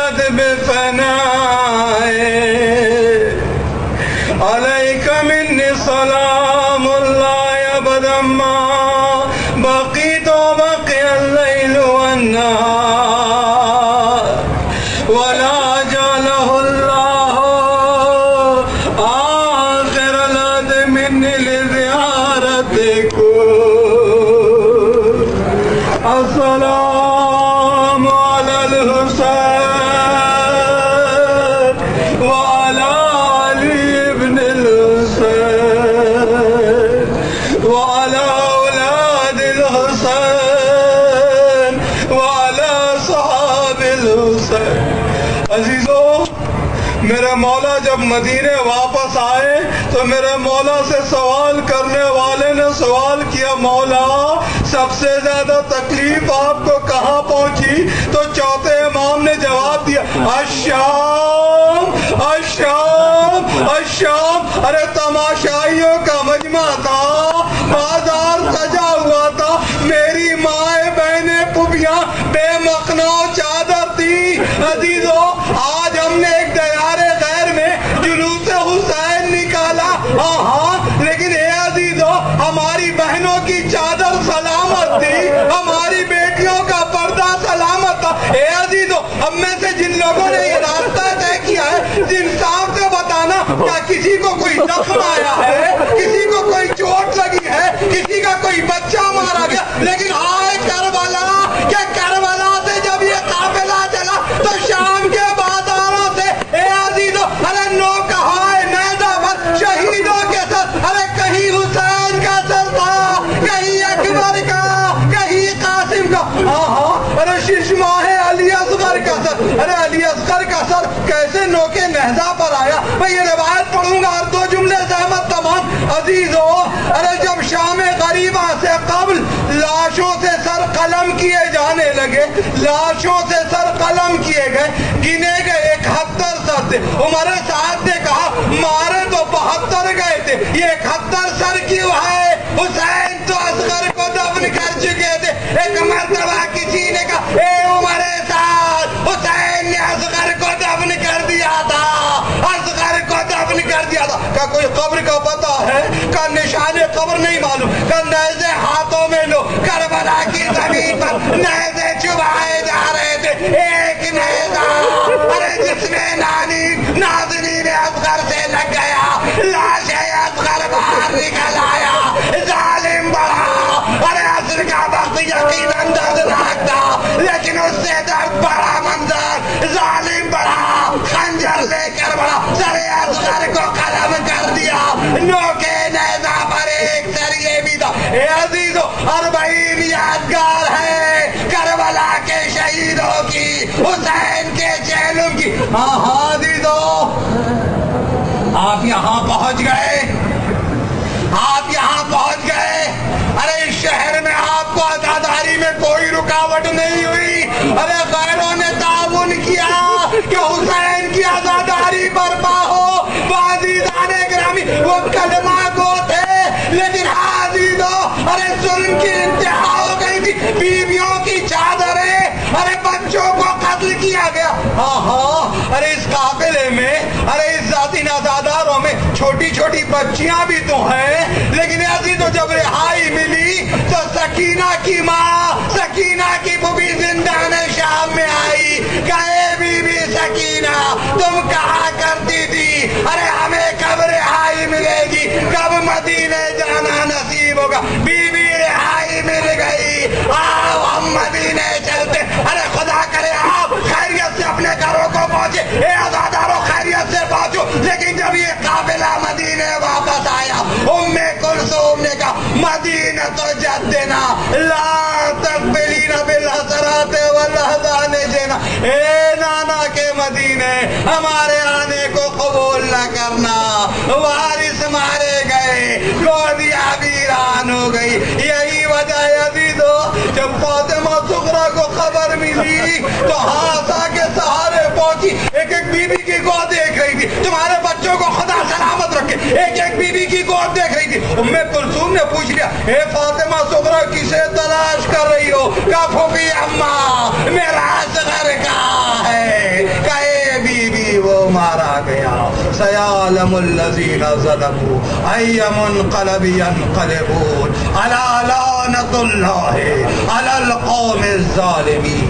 خلت بفنائه عليك مني سلام الله أبدا ما بقيت وبقي الليل والنهار ولا جعله الله آخر العهد مني لزيارتكم. السلام على الحسين وعلى علي بن الحسين وعلى أولاد الحسين وعلى صحاب الحسين. عزیزوں، میرے مولا جب مدینے واپس آئے تو میرے مولا سے سوال کرنے والے نے سوال کیا، مولا سب سے زیادہ تکلیف آپ کو کہاں پہنچی؟ تو چوتھے امام نے جواب دیا، الشام الشام الشام. ارے تماشائیوں کا مجمع تھا، بازار سجا ہوا تھا، میری مائیں بہنیں پھوپھیاں بے مخنا چادر تھی. عزیزو، آج ہم نے ایک دیار غیر میں جلوس حسین نکالا، ہاں، لیکن اے عزیزو، ہماری بہنوں کی چادر سلامت تھی، ہماری بیٹیوں کا پردہ سلامت تھا. اے عزیزو، ہم میں سے جن لوگوں نے یہ راستہ طے کیا ہے، انصاف سے بتانا، کیا کسی کو کوئی زخم آیا ہے، کسی کو کوئی چوٹ لگی ہے، کسی کا کوئی بچہ مارا گیا؟ لیکن آئے کربلا، کہ کربلا سے جب یہ قافلہ چلا تو شام کے بازاروں سے اے عزیزو، ارے نو کہائے نیزہ پر شہیدوں کے ساتھ، ارے کہیں حسین کا سر تھا، کہیں اکبر کا، کہیں قاسم کا، ارے ششماہ علی اصغر کا سر. ارے علی اصغر کا سر کیسے نو کے نیزہ پر آیا؟ میں یہ روایت پڑھوں گا اور دو جملے سہمت تمام. عزیزو، ارے جب شام غریبہ سے قبل لاشوں سے سر قلم کیے جانے لگے، لاشوں سے سر قلم کیے گئے، گنے گئے 71 سر تھے. عمر سعد نے کہا مارے تو 72 گئے تھے، یہ 71 سر کیوں ہے؟ حسین تو اصغر کو دفن کر چکے تھے. ایک مرتبہ کسی نے کہا اے عمر سعد، حسین نے اصغر کو دفن کر دیا تھا، اصغر کو دفن کر دیا تھا. کیا کوئی قبر کا پتہ ہے؟ کا نشان قبر نہیں معلوم؟ کا نیزے ہاتھوں میں لو، کربلا کی زمین پر نیزے چبائے جا رہے تھے. ایک نیزہ ارے جس میں نازنین اصغر سے لگ گیا، لاش اصغر باہر نکل آیا. ظالم بڑا، ارے عصر کا وقت یقیناً دردناک تھا، لیکن اس سے درد بڑا منظر. ظالم بڑا خنجر لے کر بڑا سر اصغر کو قلم کر دیا. نوکے نیزہ پر ایک سر یہ بھی تھا. اے عزیزو، 40 یادگار ہے کربلا کے شہیدوں کی، حسین کے جہنم کی. ہاں عزیزو، آپ یہاں پہنچ گئے، آپ یہاں پہنچ گئے. ارے اس شہر میں آپ کو عزاداری میں کوئی رکاوٹ نہیں ہوئی. ارے غیروں نے تعاون کیا کہ حسین کی عزاداری برپا ہو. عزیزان گرامی، وہ کلمہ گو تھے، لیکن عزیزو، ارے ظلم کی انتہا ہو گئی تھی. بیویوں کی چادریں، ارے بچوں کو قتل کیا گیا. ارے اس قافلے میں، ارے اس ذاتی نازاداروں میں چھوٹی چھوٹی بچیاں بھی تو ہیں. لیکن عزیزو، جب رہائی ملی تو سکینہ کی ماں، سکینہ کی پھوپھی زندان شام میں آئی. کہے بی بی سکینہ، تم کہا کرتی تھی ارے ہمیں کب رہائی ملے گی، کب مدینے جانا نصیب ہوگا؟ بی بی رہائی مل گئی، آؤ ہم مدینے چلتے. ارے خدا کرے آپ خیریت سے اپنے گھروں کو پہنچے. اے عزاداروں، خیریت سے پہنچو. لیکن جب یہ قافلہ مدینے واپس آیا، کلثوم نے کہا مدینہ جدنا لا تقبلین بالحسرات والاحزان جنا. اے نانا کے مدینے، ہمارے آنے کو قبول نہ کرنا. وارث مارے گئے، گودیا ویران ہو گئی. یہی وجہ ہے عزیزو، جب فاطمہ صغریٰ کو خبر ملی تو ہاسا کے سہارے پہنچی. ایک ایک بی بی کی گود دیکھ رہی تھی. تمہارے بچوں کو خدا سلامت رکھے. ایک ایک بی بی کی گود دیکھ رہی تھی. کلثوم نے پوچھ لیا، اے فاطمہ صغریٰ کسے تلاش کر رہی ہو؟ کہا پھوپھی اماں، میرا اصغر کہاں ہے؟ سيعلم الذين ظلموا أي منقلب ينقلبون ألا لعنة الله على القوم الظالمين.